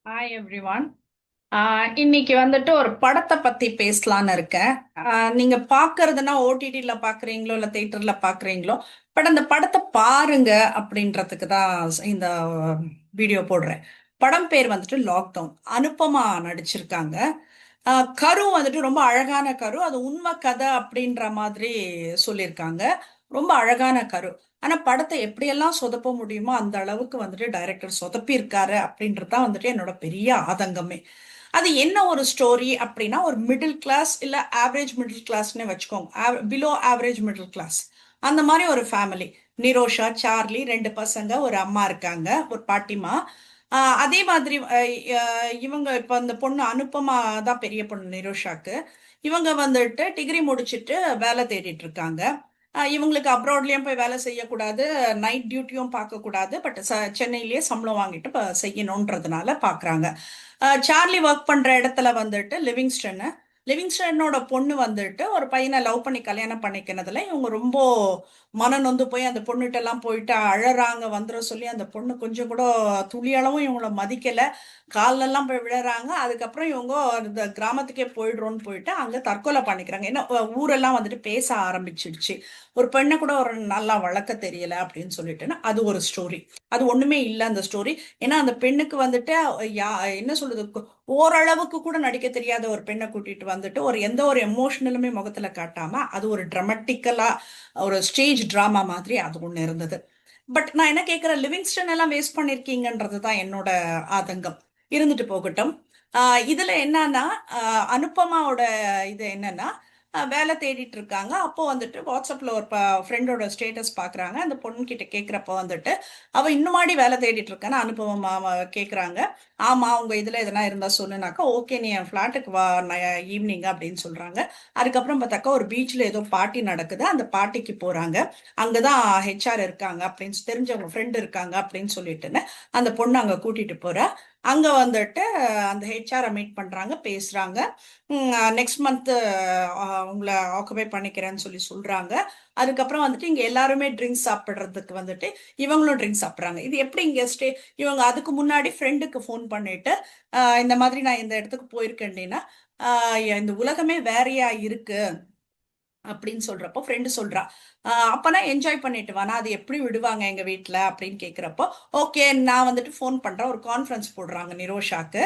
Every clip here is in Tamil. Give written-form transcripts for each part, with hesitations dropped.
Hi everyone. இன்னைக்கு வந்துட்டு ஒரு படத்தை பத்தி பேசலான்னு இருக்கேன். நீங்க பாக்குறதுன்னா ஓடிடில பாக்குறீங்களோ இல்ல தியேட்டர்ல பாக்குறீங்களோ, பட் அந்த படத்தை பாருங்க அப்படின்றதுக்கு தான் இந்த வீடியோ போடுறேன். படம் பேர் வந்துட்டு லாக்டவுன். அனுப்பமா நடிச்சிருக்காங்க. கரு வந்துட்டு ரொம்ப அழகான கரு, அது உண்மை கதை அப்படின்ற மாதிரி சொல்லியிருக்காங்க. ரொம்ப அழகான கரு. ஆனா படத்தை எப்படியெல்லாம் சொதப்ப முடியுமோ அந்த அளவுக்கு வந்துட்டு டைரக்டர் சொதப்பி இருக்காரு அப்படின்றது தான் வந்துட்டு என்னோட பெரிய ஆதங்கமே. அது என்ன ஒரு ஸ்டோரி அப்படின்னா, ஒரு மிடில் கிளாஸ் இல்ல ஆவரேஜ் மிடில் கிளாஸ்னே வச்சுக்கோங்க, பிலோ ஆவரேஜ் மிடில் கிளாஸ், அந்த மாதிரி ஒரு ஃபேமிலி. நிரோஷா, சார்லி, ரெண்டு பசங்க, ஒரு அம்மா இருக்காங்க, ஒரு பாட்டிமா. அதே மாதிரி இவங்க இப்ப அந்த பொண்ணு அனுப்பமா தான் பெரிய பொண்ணு நிரோஷாக்கு. இவங்க வந்துட்டு டிகிரி முடிச்சிட்டு வேலை தேடிட்டு இருக்காங்க. இவங்களுக்கு அப்ராட்லயும் போய் வேலை செய்யக்கூடாது, நைட் டியூட்டியும் பார்க்கக்கூடாது, பட் சென்னையிலேயே சம்பளம் வாங்கிட்டு செய்யணுன்றதுனால பார்க்குறாங்க. சார்லி ஒர்க் பண்ற இடத்துல வந்துட்டு லிவிங்ஸ்டனோட பொண்ணு வந்துட்டு ஒரு பையனை லவ் பண்ணி கல்யாணம் பண்ணிக்கினதுல இவங்க ரொம்ப மனநொந்து போய் அந்த பொண்ணுகிட்ட எல்லாம் போயிட்டு அழறாங்க. வந்துட சொல்லி அந்த பொண்ணு கொஞ்சம் கூட துளி அளவும் இவங்கள மதிக்கல. கால்லெல்லாம் போய் விழறாங்க. அதுக்கப்புறம் இவங்க இந்த கிராமத்துக்கே போயிடுறோன்னு போயிட்டு அங்க தற்கொலை பண்ணிக்கிறாங்க. ஏன்னா ஊரெல்லாம் வந்துட்டு பேச ஆரம்பிச்சிடுச்சு, ஒரு பெண்ணை கூட ஒரு நல்லா வளர்க்க தெரியல அப்படின்னு சொல்லிட்டுன்னா அது ஒரு ஸ்டோரி. அது ஒண்ணுமே இல்லை அந்த ஸ்டோரி. ஏன்னா அந்த பெண்ணுக்கு வந்துட்டு என்ன சொல்றது, ஓரளவுக்கு கூட நடிக்க தெரியாத ஒரு பெண்ணை கூட்டிட்டு வந்துட்டு ஒரு எந்த ஒரு எமோஷனலுமே முகத்துல காட்டாம அது ஒரு ட்ரமட்டிக்கலா ஒரு ஸ்டேஜ் டிராமா மாதிரி அது ஒண்ணு இருந்தது. பட் நான் என்ன கேட்கிறேன், லிவிங்ஸ்டன் எல்லாம் வேஸ்ட் பண்ணிருக்கீங்கன்றது தான் என்னோட ஆதங்கம். இருந்துட்டு போகட்டும். இதுல என்னன்னா, அனுப்பமாவோட இது என்னன்னா, வேலை தேடிட்டு இருக்காங்க. அப்போ வந்துட்டு வாட்ஸ்அப்ல ஒரு ஃப்ரெண்டோட ஸ்டேட்டஸ் பாக்குறாங்க. அந்த பொண்ணு கிட்ட கேட்கிறப்ப வந்துட்டு அவ இன்னுமாடி வேலை தேடிட்டு இருக்கான்னு அனுபவமா கேக்குறாங்க. ஆமா, உங்க இதுல எதனா இருந்தா சொல்லுனாக்கா, ஓகே நீ என் ஃபிளாட்டுக்கு வா ஈவினிங் அப்படின்னு சொல்றாங்க. அதுக்கப்புறம் பார்த்தாக்கா ஒரு பீச்ல ஏதோ பார்ட்டி நடக்குது, அந்த பார்ட்டிக்கு போறாங்க. அங்கதான் ஹெச்ஆர் இருக்காங்க அப்படின்னு தெரிஞ்சவங்க ஃப்ரெண்ட் இருக்காங்க அப்படின்னு சொல்லிட்டுன்னு அந்த பொண்ணு அங்க கூட்டிட்டு போறா. அங்க வந்துட்டு அந்த ஹெச்ஆரை மீட் பண்றாங்க, பேசுறாங்க. நெக்ஸ்ட் மந்த் உங்களை ஆக்குபை பண்ணிக்கிறேன்னு சொல்லி சொல்றாங்க. அதுக்கப்புறம் வந்துட்டு இங்க எல்லாருமே ட்ரிங்க்ஸ் சாப்பிடுறதுக்கு வந்துட்டு இவங்களும் ட்ரிங்க்ஸ் சாப்பிடுறாங்க. இது எப்படி இங்க ஸ்டே, இவங்க அதுக்கு முன்னாடி ஃப்ரெண்டுக்கு ஃபோன் பண்ணிட்டு இந்த மாதிரி நான் இந்த இடத்துக்கு போயிருக்கேன்டீன்னா, இந்த உலகமே வேறையா இருக்கு அப்படின்னு சொல்றப்போ ஃப்ரெண்டு சொல்றா, அப்பனா என்ஜாய் பண்ணிட்டு வானா, அது எப்படி விடுவாங்க எங்க வீட்ல அப்படின்னு கேக்குறப்போ, ஓகே நான் வந்துட்டு ஃபோன் பண்றேன். ஒரு கான்ஃபரன்ஸ் போடுறாங்க நிரோஷாக்கு.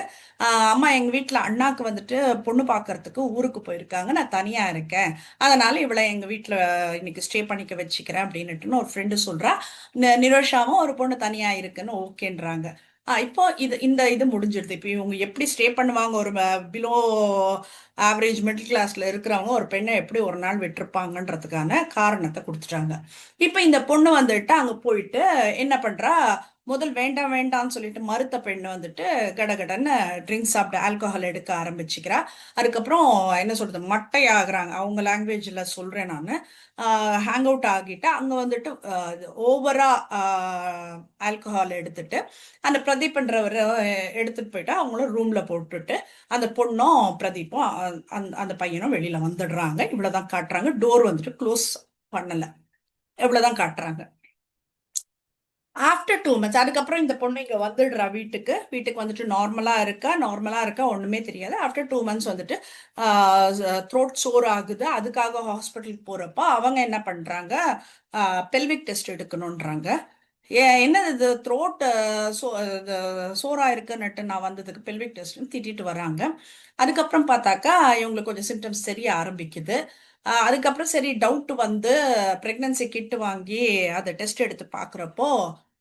அம்மா எங்க வீட்ல அண்ணாக்கு வந்துட்டு பொண்ணு பார்க்கறதுக்கு ஊருக்கு போயிருக்காங்க, நான் தனியா இருக்கேன், அதனால இவளை எங்க வீட்ல இன்னைக்கு ஸ்டே பண்ணிக்க வச்சுக்கிறேன் அப்படின்னுட்டுன்னு ஒரு ஃப்ரெண்டு சொல்றா. நிரோஷாவும் ஒரு பொண்ணு தனியா இருக்குன்னு ஓகேன்றாங்க. இப்போ இது முடிஞ்சிடுது. இப்போ இவங்க எப்படி ஸ்டே பண்ணுவாங்க, ஒரு பிலோ ஆவரேஜ் மிடில் கிளாஸ்ல இருக்கிறவங்க ஒரு பெண்ணை எப்படி ஒரு நாள் விட்டிருப்பாங்கன்றதுக்கான காரணத்தை கொடுத்துட்டாங்க. இப்ப இந்த பொண்ணு வந்துட்டு அங்க போயிட்டு என்ன பண்றா, முதல் வேண்டாம் வேண்டாம்னு சொல்லிட்டு மறுத்த பெண்ணு வந்துட்டு கடகடன்னு ட்ரிங்க்ஸ் சாப்பிட்டு ஆல்கஹால் எடுக்க ஆரம்பிச்சுக்கிறா. அதுக்கப்புறம் என்ன சொல்றது, மட்டை ஆகுறாங்க, அவங்க லாங்குவேஜ்ல சொல்றேன் நான். ஹேங் அவுட் ஆகிட்டு அங்க வந்துட்டு ஓவரா ஆல்கஹால் எடுத்துட்டு அந்த பிரதீப்ன்றவர் எடுத்துட்டு போயிட்டு அவங்களும் ரூம்ல போட்டுட்டு அந்த பொண்ணும் பிரதீப்பும் அந்த பையனும் வெளியில வந்துடுறாங்க. இவ்வளவுதான் காட்டுறாங்க. டோர் வந்துட்டு க்ளோஸ் பண்ணல. இவ்வளவுதான் காட்டுறாங்க. ஆஃப்டர் 2 months அதுக்கப்புறம் இந்த பொண்ணு இங்க வந்துடுறா வீட்டுக்கு. வந்துட்டு நார்மலா இருக்கா, ஒண்ணுமே தெரியாது. ஆஃப்டர் 2 months வந்துட்டு த்ரோட் சோர் ஆகுது. அதுக்காக ஹாஸ்பிட்டலுக்கு போறப்ப அவங்க என்ன பண்றாங்க, பெல்விக் டெஸ்ட் எடுக்கணும்ன்றாங்க. என்னது இது த்ரோட் சோரா இருக்குன்னுட்டு நான் வந்ததுக்கு பெல்விக் டெஸ்ட்னு திட்டிட்டு வராங்க. அதுக்கப்புறம் பார்த்தாக்கா இவங்களுக்கு கொஞ்சம் சிம்டம்ஸ் தெரிய ஆரம்பிக்குது. அதுக்கப்புறம் சரி டவுட் வந்து பிரெக்னன்சி கிட் வாங்கி அதை டெஸ்ட் எடுத்து பார்க்குறப்போ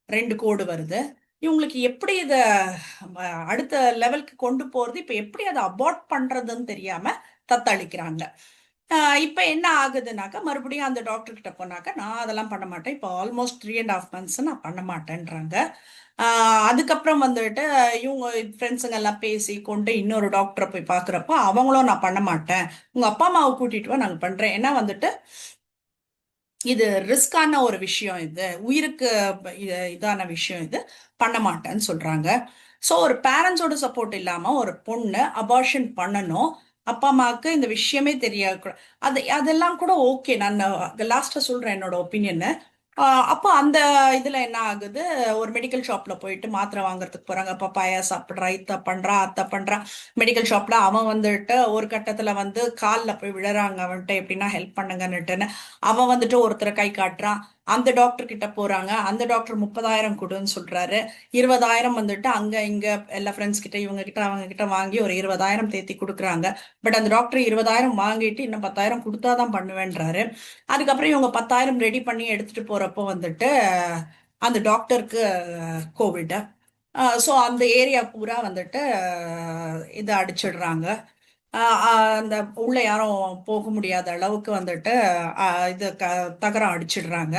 2 கோடு வருது. இவங்களுக்கு எப்படி இதை அடுத்த லெவலுக்கு கொண்டு போறது, இப்ப எப்படி அதை அபார்ட் பண்றதுன்னு தெரியாம தத்தளிக்கிறாங்க. இப்ப என்ன ஆகுதுனாக்கா மறுபடியும் அந்த டாக்டர் கிட்ட போனாக்கா, நான் அதெல்லாம் பண்ண மாட்டேன், இப்போ ஆல்மோஸ்ட் 3.5 months நான் பண்ண மாட்டேன்றாங்க. அதுக்கப்புறம் வந்துட்டு இவங்க ஃப்ரெண்ட்ஸுங்க எல்லாம் பேசி கொண்டு இன்னொரு டாக்டரை போய் பாக்குறப்போ அவங்களும் நான் பண்ண மாட்டேன், உங்க அப்பா அம்மாவை கூட்டிட்டு வா நாங்க பண்றேன், ஏன்னா வந்துட்டு இது ரிஸ்கான ஒரு விஷயம், இது உயிருக்கு இதான விஷயம், இது பண்ண மாட்டேன்னு சொல்றாங்க. ஸோ ஒரு பேரண்ட்ஸோட சப்போர்ட் இல்லாம ஒரு பொண்ணு அபார்ஷன் பண்ணணும், அப்பா அம்மாவுக்கு இந்த விஷயமே தெரியாது. அதெல்லாம் கூட ஓகே. நான் லாஸ்டா சொல்றேன் என்னோட ஒப்பீனியன். அப்போ அந்த இதுல என்ன ஆகுது, ஒரு மெடிக்கல் ஷாப்ல போயிட்டு மாத்திரை வாங்குறதுக்கு போறாங்க. பப்பாயா சாப்பிடுறா, இத்த பண்றா, அத்தை பண்றா. மெடிக்கல் ஷாப்ல அவன் வந்துட்டு ஒரு கட்டத்துல வந்து கால்ல போய் விழுறாங்க, அவன்கிட்ட எப்படின்னா ஹெல்ப் பண்ணுங்கன்னுட்டுன்னு. அவன் வந்துட்டு ஒருத்தரை கை காட்டுறான். அந்த டாக்டர் கிட்ட போறாங்க. அந்த டாக்டர் 30,000 கொடுன்னு சொல்றாரு. 20,000 வந்துட்டு அங்க இங்க எல்லா ஃப்ரெண்ட்ஸ் கிட்ட இவங்க கிட்ட அவங்க கிட்ட வாங்கி ஒரு 20,000 தேத்தி கொடுக்குறாங்க. பட் அந்த டாக்டர் 20,000 வாங்கிட்டு இன்னும் 10,000 கொடுத்தாதான் பண்ணுவேன்றாரு. அதுக்கப்புறம் இவங்க 10,000 ரெடி பண்ணி எடுத்துட்டு போறப்போ வந்துட்டு அந்த டாக்டருக்கு கோவிட். ஸோ அந்த ஏரியா பூரா வந்துட்டு இதை அடிச்சிடுறாங்க. அந்த உள்ள யாரும் போக முடியாத அளவுக்கு வந்துட்டு இது தகரம் அடிச்சிடுறாங்க.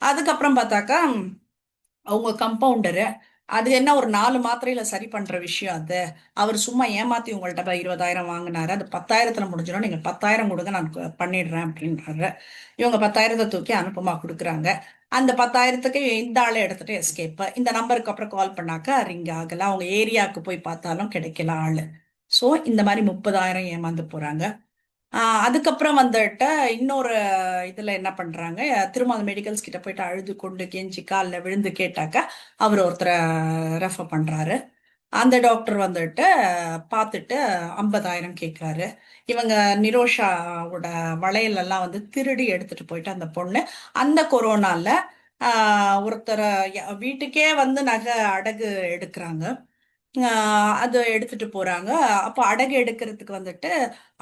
அதுக்கப்புறம் பார்த்தாக்கா அவங்க கம்பவுண்டரு, அது என்ன ஒரு 4 மாத்திரையில சரி பண்ற விஷயம் அது. அவர் சும்மா ஏமாத்தி உங்கள்ட்ட 20,000 வாங்கினாரு, அது 10,000த்துல முடிஞ்சிடும், நீங்க 10,000 கொடுங்க, நான் பண்ணிடுறேன் அப்படின்றாரு. இவங்க 10,000 தூக்கி அனுப்பமா கொடுக்குறாங்க. அந்த 10,000க்கு இந்த ஆளை எடுத்துட்டு எஸ்கேப். இந்த நம்பருக்கு அப்புறம் கால் பண்ணாக்கா ரிங் ஆகல. அவங்க ஏரியாவுக்கு போய் பார்த்தாலும் கிடைக்கல ஆளு. சோ இந்த மாதிரி 30,000 ஏமாந்து போறாங்க. அதுக்கப்புறம் வந்துட்டு இன்னொரு இதுல என்ன பண்றாங்க, திரும்ப அந்த மெடிக்கல்ஸ் கிட்ட போயிட்டு அழுது கொண்டு கெஞ்சி காலில் விழுந்து கேட்டாக்கா அவர் ஒருத்தரை ரெஃபர் பண்றாரு. அந்த டாக்டர் வந்துட்டு பார்த்துட்டு 50,000 கேட்குறாரு. இவங்க நிரோஷாவோட வளையல் எல்லாம் வந்து திருடி எடுத்துட்டு போயிட்டு அந்த பொண்ணு அந்த கொரோனால ஒருத்தரை வீட்டுக்கே வந்து நகை அடகு எடுக்கிறாங்க. அது எடுத்துட்டு போறாங்க. அப்போ அடகு எடுக்கிறதுக்கு வந்துட்டு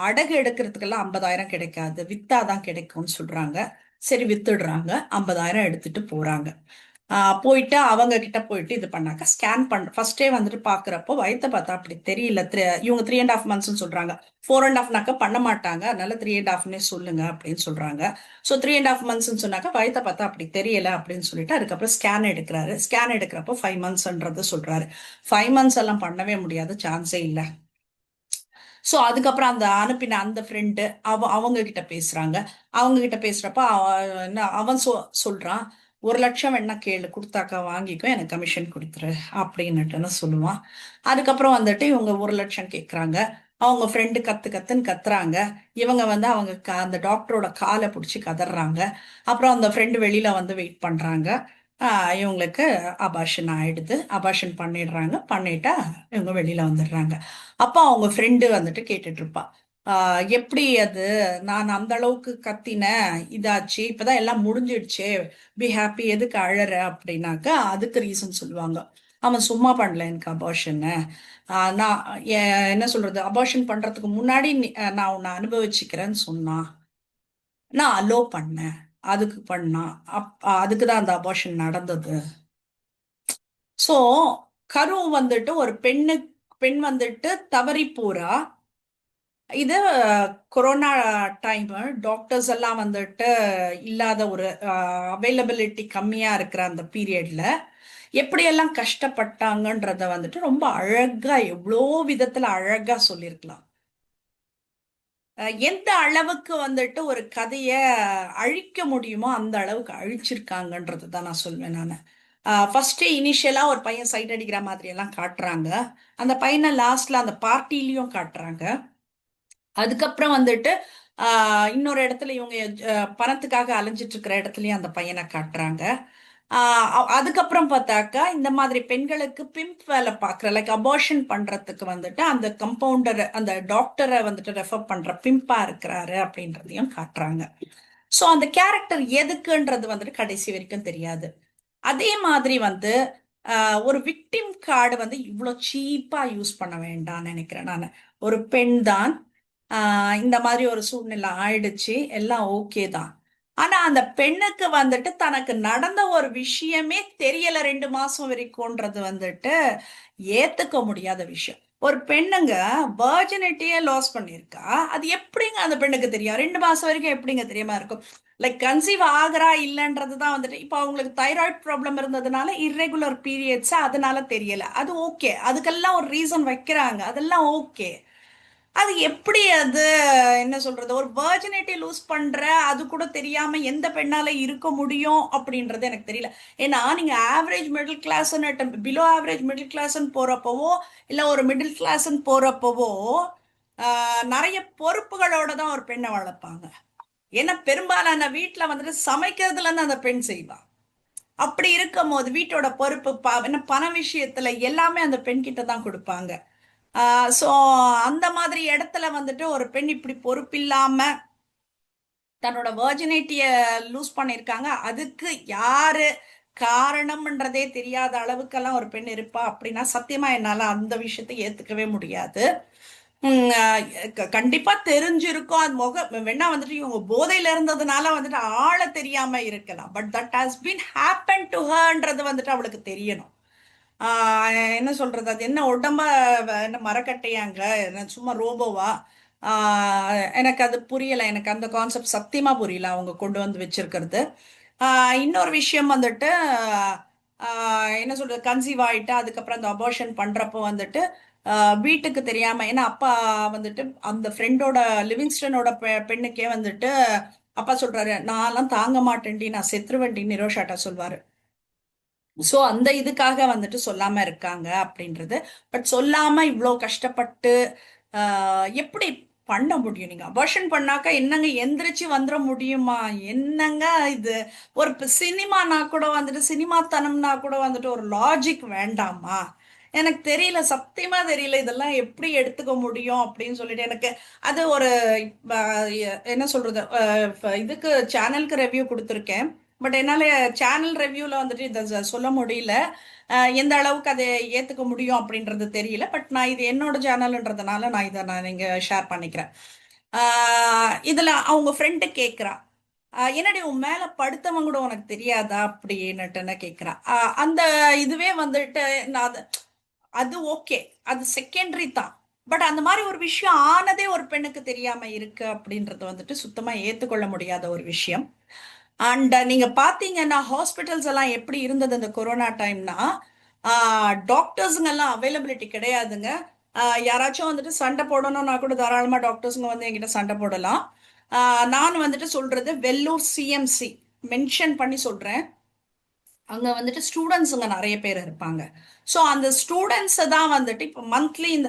அடகு எடுக்கிறதுக்கெல்லாம் 50,000 கிடைக்காது, வித்தாதான் கிடைக்கும்னு சொல்றாங்க. சரி வித்துடுறாங்க. 50,000 எடுத்துட்டு போறாங்க. போயிட்டு அவங்க கிட்ட போயிட்டு இது பண்ணாக்க ஸ்கேன் பண்ற ஃபர்ஸ்டே வந்துட்டு பாக்குறப்போ வயித்தை பார்த்தா அப்படி தெரியல. இவங்க 3.5 months சொல்றாங்க. 4.5 பண்ண மாட்டாங்க, அதனால 3.5 சொல்லுங்க அப்படின்னு சொல்றாங்க. ஸோ 3.5 months சொன்னாக்க வயித்தை பார்த்தா அப்படி தெரியல அப்படின்னு சொல்லிட்டு அதுக்கப்புறம் ஸ்கேன் எடுக்கிறாரு. ஸ்கேன் எடுக்கிறப்போ 5 monthsன்றது சொல்றாரு. 5 months எல்லாம் பண்ணவே முடியாது, சான்ஸே இல்லை. ஸோ அதுக்கப்புறம் அந்த அனுப்பின அந்த ஃப்ரெண்டு அவங்க கிட்ட பேசுறாங்க. அவங்க கிட்ட பேசுறப்ப என்ன அவன் சொல்றான், 1,00,000 வேணா கேளு, கொடுத்தாக்கா வாங்கிக்கோ, எனக்கு கமிஷன் கொடுத்துரு அப்படின்னுட்டுன்னு சொல்லுவான். அதுக்கப்புறம் வந்துட்டு இவங்க 1,00,000 கேட்குறாங்க. அவங்க ஃப்ரெண்டு கத்து கத்துன்னு கத்துறாங்க. இவங்க வந்து அவங்க அந்த டாக்டரோட காலை பிடிச்சி கதறாங்க. அப்புறம் அந்த ஃப்ரெண்டு வெளியில வந்து வெயிட் பண்றாங்க. இவங்களுக்கு அபார்ஷன் ஆயிடுது. அபார்ஷன் பண்ணிடுறாங்க. பண்ணிட்டா இவங்க வெளியில வந்துடுறாங்க. அப்போ அவங்க ஃப்ரெண்டு வந்துட்டு கேட்டுட்டு இருப்பா, எப்படி அது, நான் அந்த அளவுக்கு கத்தினேன், இதாச்சு, இப்பதான் எல்லாம் முடிஞ்சிடுச்சே, பி ஹாப்பி, எதுக்கு அழற அப்படின்னாக்கா அதுக்கு ரீசன் சொல்லுவாங்க. அவன் சும்மா பண்ணல எனக்கு அபார்ஷன்னு. நான் என்ன சொல்றது, அபார்ஷன் பண்றதுக்கு முன்னாடி நான் உன்னை அனுபவிச்சுக்கிறேன்னு சொன்னான், நான் அலோ பண்ணேன், அதுக்கு பண்ணான். அதுக்கு தான் அந்த அபார்ஷன் நடந்தது. சோ கரு வந்துட்டு ஒரு பெண் வந்துட்டு தவறி போறா. இது கொரோனா டைம், டாக்டர்ஸ் எல்லாம் வந்துட்டு இல்லாத ஒரு அவைலபிலிட்டி கம்மியா இருக்கிற அந்த பீரியட்ல எப்படியெல்லாம் கஷ்டப்பட்டாங்கன்றத வந்துட்டு ரொம்ப அழகா, எவ்வளோ விதத்துல அழகா சொல்லியிருக்கலாம். எந்த அளவுக்கு வந்துட்டு ஒரு கதைய அழிக்க முடியுமோ அந்த அளவுக்கு அழிச்சிருக்காங்கன்றது தான் நான் சொல்வேன் நான். ஃபர்ஸ்ட் இனிஷியலா ஒரு பையன் சைட் அடிக்கிற மாதிரி எல்லாம் காட்டுறாங்க. அந்த பையனை லாஸ்ட்ல அந்த பார்ட்டிலையும் காட்டுறாங்க. அதுக்கப்புறம் வந்துட்டு இன்னொரு இடத்துல இவங்க பணத்துக்காக அலைஞ்சிட்டு இருக்கிற இடத்துலயும் அந்த பையனை காட்டுறாங்க. அதுக்கப்புறம் பார்த்தாக்கா இந்த மாதிரி பெண்களுக்கு பிம்ப் வேலை பார்க்குற, லைக் அபார்ஷன் பண்றதுக்கு வந்துட்டு அந்த கம்பவுண்டர் அந்த டாக்டரை வந்துட்டு ரெஃபர் பண்ற பிம்பா இருக்கிறாரு அப்படின்றதையும் காட்டுறாங்க. ஸோ அந்த கேரக்டர் எதுக்குன்றது வந்துட்டு கடைசி வரைக்கும் தெரியாது. அதே மாதிரி வந்து ஒரு விக்டிம் கார்டு வந்து இவ்வளோ சீப்பா யூஸ் பண்ண வேண்டாம்னு நினைக்கிறேன் நான். ஒரு பெண் தான், இந்த மாதிரி ஒரு சூழ்நிலை ஆயிடுச்சு, எல்லாம் ஓகே தான். ஆனா அந்த பெண்ணுக்கு வந்துட்டு தனக்கு நடந்த ஒரு விஷயமே தெரியல 2 மாசம் வரைக்கும்ன்றது வந்துட்டு ஏத்துக்க முடியாத விஷயம். ஒரு பெண்ணுங்க வர்ஜினிட்டியே லாஸ் பண்ணிருக்கா, அது எப்படிங்க அந்த பெண்ணுக்கு தெரியும்? 2 மாசம் வரைக்கும் எப்படிங்க தெரியாம இருக்கும்? லைக் கன்சீவ் ஆகுறா இல்லைன்றது தான் வந்துட்டு. இப்போ அவங்களுக்கு தைராய்டு ப்ராப்ளம் இருந்ததுனால இர்ரெகுலர் பீரியட்ஸ், அதனால தெரியல, அது ஓகே, அதுக்கெல்லாம் ஒரு ரீசன் வைக்கிறாங்க, அதெல்லாம் ஓகே. அது எப்படி அது, என்ன சொல்றது, ஒரு வர்ஜினிட்டி லூஸ் பண்ற அது கூட தெரியாம எந்த பெண்ணால இருக்க முடியும் அப்படின்றது எனக்கு தெரியல. ஏன்னா நீங்க average middle class, below average middle class போறப்பவோ இல்ல ஒரு மிடில் கிளாஸ் போறப்பவோ நிறைய பொறுப்புகளோட தான் ஒரு பெண்ணை வளர்ப்பாங்க. ஏன்னா பெரும்பாலான வீட்டுல வந்துட்டு சமைக்கிறதுல இருந்து அந்த பெண் செய்வா. அப்படி இருக்கும் போது வீட்டோட பொறுப்பு என்ன பண விஷயத்துல எல்லாமே அந்த பெண் கிட்ட தான் கொடுப்பாங்க. சோ அந்த மாதிரி இடத்துல வந்துட்டு ஒரு பெண் இப்படி பொறுப்பில்லாம தன்னோட வர்ஜினிட்டிய லூஸ் பண்ணியிருக்காங்க. அதுக்கு யாரு காரணம்ன்றதே தெரியாத அளவுக்கெல்லாம் ஒரு பெண் இருப்பா அப்படின்னா சத்தியமா என்னால அந்த விஷயத்தை ஏத்துக்கவே முடியாது. கண்டிப்பா தெரிஞ்சிருக்கும். அது வேணா வந்துட்டு இவங்க போதையில இருந்ததுனால வந்துட்டு ஆள தெரியாம இருக்கலாம். But that has been happen to ஹர்ன்றது வந்துட்டு அவளுக்கு தெரியணும். என்ன சொல்றது, அது என்ன உடம்ப என்ன மரக்கட்டையாங்க, என்ன சும்மா ரோபோவா? எனக்கு அது புரியல. எனக்கு அந்த கான்செப்ட் சத்தியமா புரியல அவங்க கொண்டு வந்து வச்சிருக்கிறது. இன்னொரு விஷயம் வந்துட்டு என்ன சொல்றது, கன்சீவ் ஆயிட்டு அதுக்கப்புறம் அந்த அபார்ஷன் பண்றப்போ வந்துட்டு வீட்டுக்கு தெரியாம, ஏன்னா அப்பா வந்துட்டு அந்த ஃப்ரெண்டோட லிவிங்ஸ்டனோட பெண்ணுக்கே வந்துட்டு அப்பா சொல்றாரு, நான்லாம் தாங்க மாட்டேன்டி, நான் செத்துருவேன்டி, நிரோஷாட்டா சொல்வாரு. சோ அந்த இதுக்காக வந்துட்டு சொல்லாம இருக்காங்க அப்படின்றது. பட் சொல்லாம இவ்வளோ கஷ்டப்பட்டு எப்படி பண்ண முடியும்? நீங்க அபார்ஷன் பண்ணாக்கா என்னங்க எந்திரிச்சு வந்துட முடியுமா? என்னங்க இது? ஒரு சினிமானா கூட வந்துட்டு, சினிமாத்தனம்னா கூட வந்துட்டு ஒரு லாஜிக் வேண்டாமா? எனக்கு தெரியல, சத்தியமா தெரியல இதெல்லாம் எப்படி எடுத்துக்க முடியும் அப்படின்னு சொல்லிட்டு. எனக்கு அது ஒரு என்ன சொல்றது, இதுக்கு சேனலுக்கு ரெவ்யூ கொடுத்துருக்கேன். பட் என்னால சேனல் ரெவ்யூல வந்துட்டு இதை சொல்ல முடியல. எந்த அளவுக்கு அதை ஏத்துக்க முடியும் அப்படின்றது தெரியல. பட் நான் இது என்னோட சேனல்ன்றதுனால நான் இங்க ஷேர் பண்ணிக்கிறேன். இதுல அவங்க ஃப்ரெண்டு கேக்குறா, என்னடி உன் மேல படுத்தவங்க கூட உனக்கு தெரியாதா அப்படின்னுட்டுன்னு கேக்குறா. அந்த இதுவே வந்துட்டு நான் அது ஓகே, அது செகண்டரி தான். பட் அந்த மாதிரி ஒரு விஷயம் ஆனதே ஒரு பெண்ணுக்கு தெரியாம இருக்கு அப்படின்றது வந்துட்டு சுத்தமா ஏத்துக்கொள்ள முடியாத ஒரு விஷயம். அண்ட் நீங்க பாத்தீங்கன்னா ஹாஸ்பிட்டல்ஸ் எல்லாம் எப்படி இருந்தது இந்த கொரோனா டைம்னா, டாக்டர்ஸுங்க எல்லாம் அவைலபிலிட்டி கிடையாதுங்க. யாராச்சும் வந்துட்டு சண்டை போடணும்னா கூட தாராளமா டாக்டர்ஸுங்க வந்து என்கிட்ட சண்டை போடலாம். நான் வந்துட்டு சொல்றது வெள்ளூர் சிஎம்சி மென்ஷன் பண்ணி சொல்றேன். அங்க வந்துட்டு ஸ்டூடெண்ட்ஸுங்க நிறைய பேர் இருப்பாங்க. ஸோ அந்த ஸ்டூடெண்ட்ஸை தான் வந்துட்டு இப்போ மந்த்லி இந்த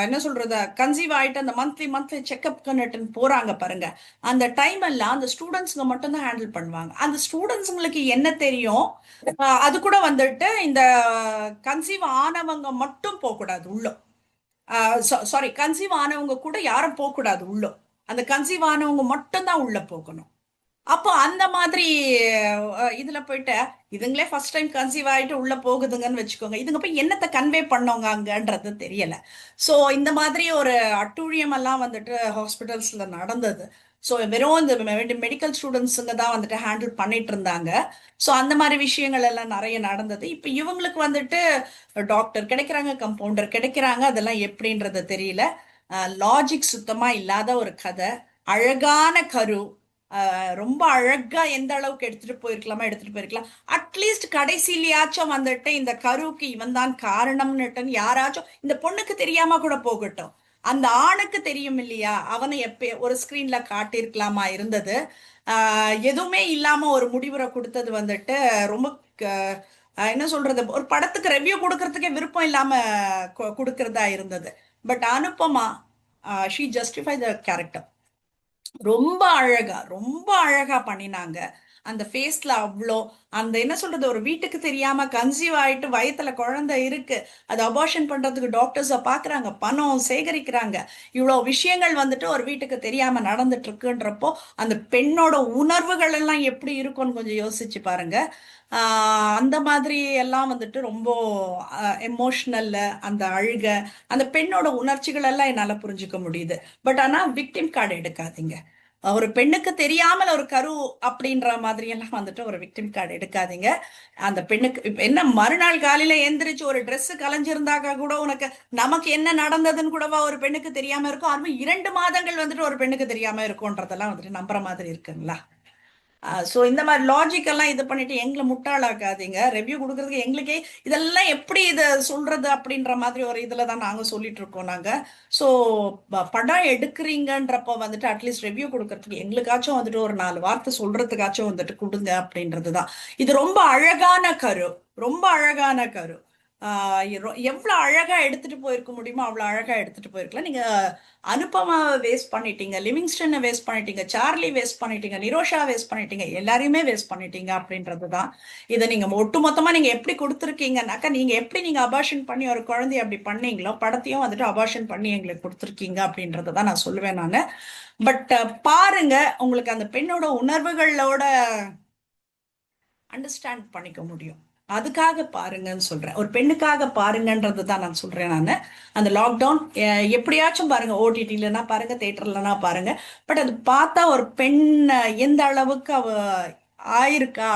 என்ன சொல்றது, கன்சீவ் ஆயிட்டு அந்த மந்த்லி மந்த்லி செக்அப் கன்னுட்டுன்னு போறாங்க பாருங்க. அந்த டைம் எல்லாம் அந்த ஸ்டூடெண்ட்ஸுங்க மட்டும் தான் ஹேண்டில் பண்ணுவாங்க. அந்த ஸ்டூடெண்ட்ஸுங்களுக்கு என்ன தெரியும்? அது கூட வந்துட்டு இந்த கன்சீவ் ஆனவங்க மட்டும் போகக்கூடாது உள்ள. சாரி, கன்சீவ் ஆனவங்க கூட யாரும் போகக்கூடாது உள்ள. அந்த கன்சீவ் ஆனவங்க மட்டும் தான் உள்ள போகணும். அப்போ அந்த மாதிரி இதுல போயிட்டு இதுங்களே ஃபர்ஸ்ட் டைம் கன்சீவ் ஆயிட்டு உள்ள போகுதுங்கன்னு வச்சுக்கோங்க, இதுங்க போய் என்னத்தை கன்வே பண்ணவங்க அங்கன்றது தெரியல. சோ இந்த மாதிரி ஒரு அட்டூழியம் எல்லாம் வந்துட்டு ஹாஸ்பிட்டல்ஸ்ல நடந்தது. ஸோ வெறும் இந்த மெடிக்கல் ஸ்டூடெண்ட்ஸுங்க தான் வந்துட்டு ஹேண்டில் பண்ணிட்டு இருந்தாங்க. ஸோ அந்த மாதிரி விஷயங்கள் எல்லாம் நிறைய நடந்தது. இப்போ இவங்களுக்கு வந்துட்டு டாக்டர் கிடைக்கிறாங்க, கம்பவுண்டர் கிடைக்கிறாங்க, அதெல்லாம் எப்படின்றது தெரியல. லாஜிக் சுத்தமா இல்லாத ஒரு கதை. அழகான கரு, ரொம்ப அழகா எந்த அளவுக்கு எடுத்துட்டு போயிருக்கலாமா எடுத்துட்டு போயிருக்கலாம். அட்லீஸ்ட் கடைசியிலயாச்சும் வந்துட்டு இந்த கருவுக்கு இவன் தான் காரணம்னுட்டு யாராச்சும் இந்த பொண்ணுக்கு தெரியாம கூட போகட்டும், அந்த ஆணுக்கு தெரியும் இல்லையா, அவனை எப்ப ஒரு ஸ்கிரீன்ல காட்டியிருக்கலாமா இருந்தது. எதுவுமே இல்லாம ஒரு முடிவுரை கொடுத்தது வந்துட்டு ரொம்ப என்ன சொல்றது, ஒரு படத்துக்கு ரெவ்யூ கொடுக்கறதுக்கே விருப்பம் இல்லாம கொடுக்கறதா இருந்தது. But Anupama, she justify the character. ரொம்ப அழகா ரொம்ப அழகா பண்ணினாங்க. அந்த ஃபேஸ்ல அவ்வளோ அந்த என்ன சொல்றது, ஒரு வீட்டுக்கு தெரியாம கன்சீவ் ஆயிட்டு வயித்துல குழந்தை இருக்கு, அது அபார்ஷன் பண்றதுக்கு டாக்டர்ஸ பாக்குறாங்க, பணம் சேகரிக்கிறாங்க, இவ்வளவு விஷயங்கள் வந்துட்டு ஒரு வீட்டுக்கு தெரியாம நடந்துட்டு இருக்குன்றப்போ அந்த பெண்ணோட உணர்வுகள் எல்லாம் எப்படி இருக்கும்னு கொஞ்சம் யோசிச்சு பாருங்க. அந்த மாதிரி எல்லாம் வந்துட்டு ரொம்ப எமோஷனல், அந்த அழுக, அந்த பெண்ணோட உணர்ச்சிகள் எல்லாம் என்னால புரிஞ்சுக்க முடியுது. பட் ஆனா விக்டிம் கார்டு எடுக்காதீங்க. ஒரு பெண்ணுக்கு தெரியாமல் ஒரு கரு அப்படின்ற மாதிரி எல்லாம் வந்துட்டு ஒரு விக்டிம் கார்டு எடுக்காதீங்க. அந்த பெண்ணுக்கு இப்ப என்ன, மறுநாள் காலையில எந்திரிச்சு ஒரு Dress கலைஞ்சிருந்தாக்க கூட உனக்கு நமக்கு என்ன நடந்ததுன்னு கூடவா ஒரு பெண்ணுக்கு தெரியாம இருக்கும்? அதுவும் 2 மாதங்கள் வந்துட்டு ஒரு பெண்ணுக்கு தெரியாம இருக்கும்ன்றதெல்லாம் வந்துட்டு நம்புற மாதிரி இருக்குங்களா? சோ இந்த மாதிரி லாஜிக் எல்லாம் இது பண்ணிட்டு எங்களை முட்டாளாக்காதீங்க. ரிவ்யூ கொடுக்கறதுக்கு எங்களுக்கே இதெல்லாம் எப்படி இதை சொல்றது அப்படின்ற மாதிரி ஒரு இதுல தான் நாங்க சொல்லிட்டு இருக்கோம் நாங்க. சோ படம் எடுக்கிறீங்கன்றப்ப வந்துட்டு அட்லீஸ்ட் ரிவ்யூ கொடுக்கறதுக்கு எங்களுக்காச்சும் வந்துட்டு ஒரு 4 வார்த்தை சொல்றதுக்காச்சும் வந்துட்டு கொடுங்க அப்படின்றதுதான். இது ரொம்ப அழகான கரு, ரொம்ப அழகான கரு. எவ்வளவு அழகா எடுத்துட்டு போயிருக்க முடியுமோ அவ்வளவு அழகா எடுத்துட்டு போயிருக்கலாம். நீங்க அனுபமாவை வேஸ்ட் பண்ணிட்டீங்க, லிவிங்ஸ்டனை வேஸ்ட் பண்ணிட்டீங்க, சார்லி வேஸ்ட் பண்ணிட்டீங்க, நிரோஷா வேஸ்ட் பண்ணிட்டீங்க, எல்லாரையுமே வேஸ்ட் பண்ணிட்டீங்க அப்படின்றதுதான். இதை நீங்க ஒட்டு மொத்தமா நீங்க எப்படி கொடுத்துருக்கீங்கன்னாக்கா, நீங்க எப்படி நீங்க அபார்ஷன் பண்ணி ஒரு குழந்தைய அப்படி பண்ணீங்களோ படத்தையும் வந்துட்டு அபார்ஷன் பண்ணி எங்களுக்கு கொடுத்துருக்கீங்க அப்படின்றதான் நான் சொல்லுவேன் நானு. பட் பாருங்க, உங்களுக்கு அந்த பெண்ணோட உணர்வுகளோட அண்டர்ஸ்டாண்ட் பண்ணிக்க முடியும். அதுக்காக பாருங்கன்னு சொல்றேன், ஒரு பெண்ணுக்காக பாருங்கன்றது தான் நான் சொல்றேன் நான். அந்த லாக்டவுன் எப்படியாச்சும் பாருங்க, ஓடிடிலனா பாருங்க, தேட்டர்லனா பாருங்க. பட் அது பார்த்தா ஒரு பெண் எந்த அளவுக்கு அவ ஆயிருக்கா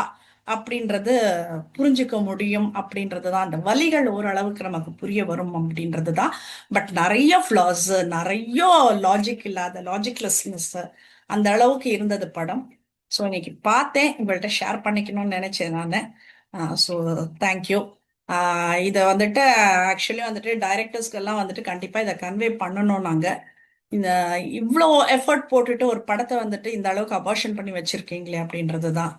அப்படின்றது புரிஞ்சுக்க முடியும் அப்படின்றது தான். அந்த வலிகள் ஓரளவுக்கு நமக்கு புரிய வரும் அப்படின்றது தான். பட் நிறைய ஃப்ளாஸ், நிறைய லாஜிக் இல்லாத லாஜிக்லெஸ்னஸ் அந்த அளவுக்கு இருந்தது படம். ஸோ இன்னைக்கு பார்த்தேன், உங்கள்கிட்ட ஷேர் பண்ணிக்கணும்னு நினைச்சேன் நான். So thank you. இதை வந்துட்டு ஆக்சுவலி வந்துட்டு டைரக்டர்ஸ்க்கெல்லாம் வந்துட்டு கண்டிப்பாக இதை கன்வே பண்ணணும் நாங்கள். இந்த இவ்வளோ எஃபர்ட் போட்டுட்டு ஒரு படத்தை வந்துட்டு இந்த அளவுக்கு அபார்ஷன் பண்ணி வச்சிருக்கீங்களே அப்படின்றது தான்.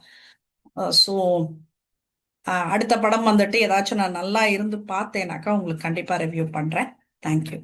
ஸோ அடுத்த படம் வந்துட்டு ஏதாச்சும் நான் நல்லா இருந்து பார்த்தேனாக்கா உங்களுக்கு கண்டிப்பாக ரிவ்யூ பண்ணுறேன். தேங்க்யூ.